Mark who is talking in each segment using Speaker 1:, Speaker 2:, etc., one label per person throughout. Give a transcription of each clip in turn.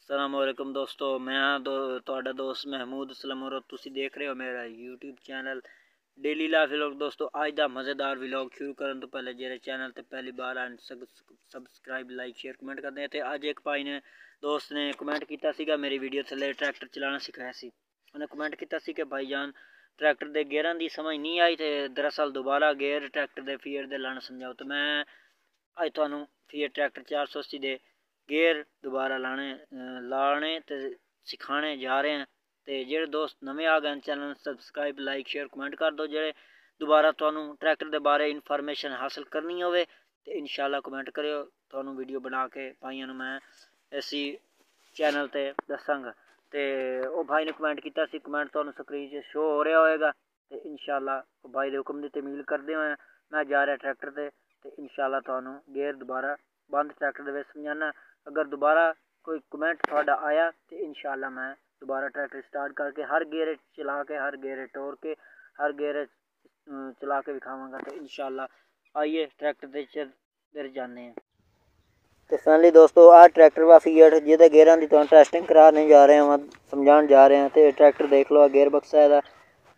Speaker 1: अस्सलामुअलैकुम दोस्तों, मैं हाँ ਤੁਹਾਡਾ ਦੋਸਤ ਮਹਿਮੂਦ ਅਸਲਮ ਔਰ ਤੁਸੀਂ ਦੇਖ ਰਹੇ ਹੋ ਮੇਰਾ YouTube channel daily life vlog. ਦੋਸਤੋ ਅੱਜ ਦਾ ਮਜ਼ੇਦਾਰ ਵਲੌਗ ਸ਼ੁਰੂ ਕਰਨ ਤੋਂ ਪਹਿਲੇ ਜਿਹੜੇ ਚੈਨਲ ਤੇ ਪਹਿਲੀ ਵਾਰ ਆਣ ਸਬਸਕ੍ਰਾਈਬ ਲਾਈਕ ਸ਼ੇਅਰ ਕਮੈਂਟ ਕਰਦੇ ਆ। ਤੇ ਅੱਜ ਇੱਕ ਭਾਈ ਨੇ ਦੋਸਤ ਨੇ ਕਮੈਂਟ ਕੀਤਾ ਸੀਗਾ ਮੇਰੀ ਵੀਡੀਓ ਥੱਲੇ ਟਰੈਕਟਰ ਚਲਾਉਣਾ ਸਿਖਾਇਆ ਸੀ। ਉਹਨੇ ਕਮੈਂਟ ਕੀਤਾ ਸੀ ਕਿ ਭਾਈ ਜਾਨ ट्रैक्टर के गेयर की समझ नहीं आई, तो दरअसल दोबारा गेयर ट्रैक्टर के फीयर के लाने समझाओ। तो मैं अज थानू फीयर ट्रैक्टर 480 के गेयर दोबारा लाने तो सिखाने जा रहे हैं। तो जेडे दोस्त नवे आ गए channel subscribe like share comment कर दो। जेडे दोबारा थानू ट्रैक्टर के बारे इन्फॉर्मेशन हासिल करनी हो तो इंशाल्लाह कमेंट करो, थानू वीडियो बना के भाइयों मैं इसी चैनल पर दसांगा। तो वह भाई ने कमेंट किया, कमेंट तो स्क्रीन से शो हो रहा होएगा। तो इंशाल्लाह भाई के हुक्म की तमील करते हुए मैं जा रहा ट्रैक्टर से। तो इंशाल्लाह थानू गेयर दोबारा बंद ट्रैक्टर के समझाना। अगर दोबारा कोई कमेंट थोड़ा आया तो इंशाल्लाह मैं दोबारा ट्रैक्टर स्टार्ट करके हर गेयर चला के हर गेयर टोर के हर गेयर चला के दिखावांगा। तो इंशाल्लाह आइए ट्रैक्टर से फिर जाने हैं। तो फाइनली दोस्तों आ ट्रैक्टर व फीएट जिहदे गेयरां दी तुहानूं टेस्टिंग कराने जा रहे हैं, समझाने जा रहे हैं। तो ट्रैक्टर देख लो, गेयर बक्सा है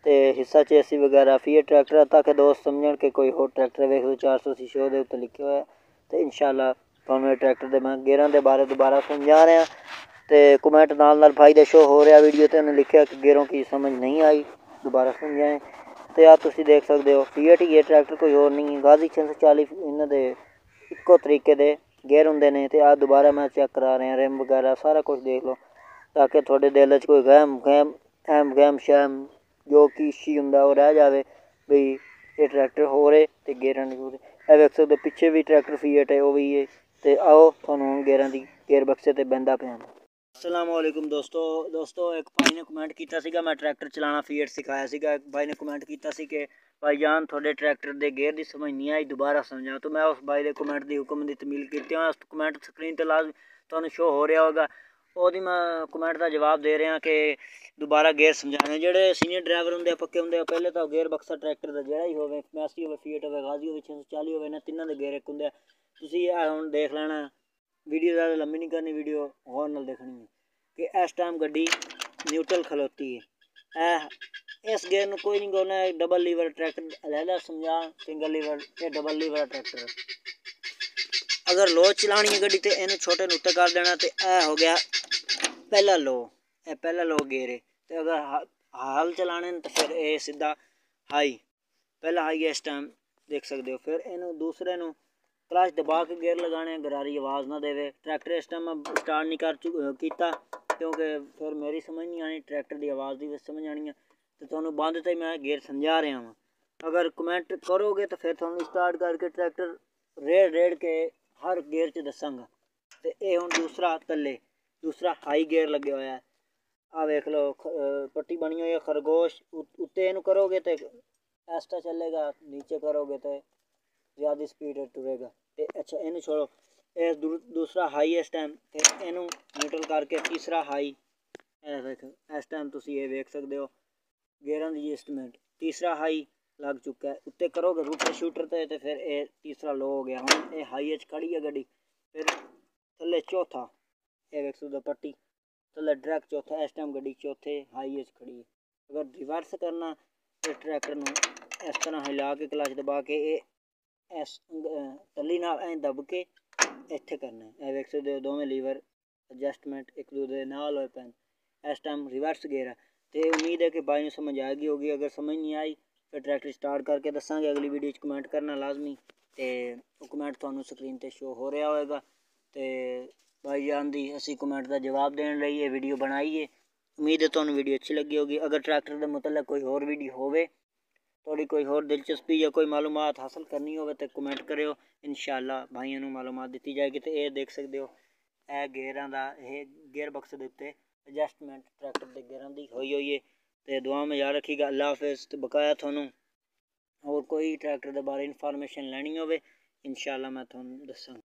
Speaker 1: तो हिस्सा चेसी वगैरह फीएट ट्रैक्टर ताकि दोस्त समझण कि कोई होर ट्रैक्टर वेख लो 480 शो के उत्ते लिखे हुआ है। तो इंशाल्लाह तुहानूं ट्रैक्टर के मैं गेयरां के बारे दोबारा समझा रहा। तो कमेंट नाल भाई दे शो हो रहा वीडियो तो उन्हें लिखा कि गेयरों की समझ नहीं आई, दोबारा समझाएं। तो यार तुम देख सकते हो फीएट ही है ट्रैक्टर, कोई होर नहीं है। गाजी 640 इन्हों के इक्को तरीके के गेयर होंगे ने। तो आज दोबारा मैं चेक करा रहे हैं रिम वगैरह सारा कुछ देख लो, ताकि थोड़े दिल च कोई गहम शहम जो कि इशी होंगे वो रह जाए बई ये ट्रैक्टर हो रहे तो गेयर नहीं हो रहे। देख सकते पिछे भी ट्रैक्टर फीएट है वो भी है। तो आओ थानू गेयर की गेयर बक्से ते बहदा पाया। अस्सलामुअलैकुम दोस्तों एक भाई ने कमेंट किया, मैं ट्रैक्टर चलाना फीएट सिखाया सीगा। एक भाई ने कमेंट किया कि भाई जान थोड़े ट्रैक्टर के गेयर की समझ नहीं आई, दोबारा समझाओ। तो मैं उस भाई के कमेंट की हुक्म की तमील की। उस कमेंट स्क्रीन पर लाज तुहानूं शो हो रहा होगा, ਉਹਦੀ मैं कमेंट का जवाब दे रहा कि दोबारा गेयर समझाने। जोड़े सीनियर ड्राइवर होंगे पक्के होंगे पहले तो गेयर बक्सा ट्रैक्टर का जोड़ा ही हो 85 हो फीएट हो गाजी हो 640 हो इन्होंने तीनों के गेयर एक होंगे। तुम हुण देख लेना, वीडियो ज़्यादा लंबी नहीं करनी, वीडियो गौर नाल देखनी है कि इस टाइम गड्डी न्यूट्रल खलोती है। इस गेयर में कोई नहीं बोलना डबल लीवर ट्रैक्टर अलहदा समझा, सिंगल लीवर ये डबल लीवर ट्रैक्टर। अगर लो चलानी है गड्डी तो इन्हें छोटे उत्ते कर देना। तो यह हो गया पहला लो, यह पहला लो गेयर है। तो अगर हाल चलाने तो फिर ये सीधा हाई, पहला हाई है इस टाइम देख सकते हो। फिर इनू दूसरे नू क्लच दबा के गेयर लगाने, गरारी आवाज़ ना देवे। ट्रैक्टर इस टाइम मैं स्टार्ट नहीं किया क्योंकि फिर मेरी समझ नहीं आनी, ट्रैक्टर की आवाज़ की समझ आनी है। तो तुहानूं बंद तो मैं गेयर समझा रहा हूँ। अगर कमेंट करोगे तो फिर तुहानूं स्टार्ट करके ट्रैक्टर रेड़ के हर गेयर च दसांगा। तो ये हुण दूसरा थल्ले दूसरा हाई गेयर लगे हुआ है। आ वेख लो पट्टी बनी हुई है खरगोश, उत्ते इनू करोगे तो ऐसा चलेगा, नीचे करोगे तो ज़्यादा स्पीड टुरेगा। तो अच्छा इनू छोड़ो, ये दूसरा हाई है इस टाइम। तो इनू न्यूट्रल करके तीसरा हाई इस टाइम तुम ये वेख सकते हो गेयरां की एडजस्टमेंट। तीसरा हाई लग चुका है, उत्ते करोगे रूटर शूटर तो फिर ये तीसरा लो हो गया। हम ये हाई खड़ी है गड्डी। फिर थल्ले चौथा ये वेख सकते पट्टी थल्ले ट्रैक चौथा, इस टाइम गड्डी चौथे हाई खड़ी है। अगर रिवर्स करना तो ट्रैक्टर में इस तरह हिला के क्लच दबा के इस तली नाल दब के इत्थे करना है। वेख सकते हो दोवें लीवर एडजस्टमेंट एक दूसरे नाल होए पैन। इस टाइम रिवर्स गेयर है। तो उम्मीद है कि भाई ने समझ आएगी होगी। अगर समझ नहीं आई फिर ट्रैक्टर स्टार्ट करके दसांगे। अगली वीडियो कमेंट करना लाजमी, तो कमेंट तुहानूं स्क्रीन पर शो हो रहा होएगा। तो भाई जान दी असी कमेंट का जवाब देने लई ये वीडियो बनाई है। उम्मीद है तुहानूं वीडियो अच्छी लगी होगी। अगर ट्रैक्टर के मतलब कोई होर वीडियो होवे, थोड़ी कोई होर दिलचस्पी या कोई मालूमात हासिल करनी हो तो कमेंट करो, इंशाल्लाह भाइयों नूं मालूमात दी जाएगी। तो ये देख सकते हो यह गेयरां दा गेयर बक्स के उत्ते एडजस्टमेंट ट्रैक्टर के गेयरां दी होई है। तो दुआ में याद रखिएगा। अल्लाह हाफिज़। तो बकाया थानूं और कोई ट्रैक्टर के बारे इन्फॉर्मेशन लैनी होवे इंशाल्लाह मैं थानूं दसांगा।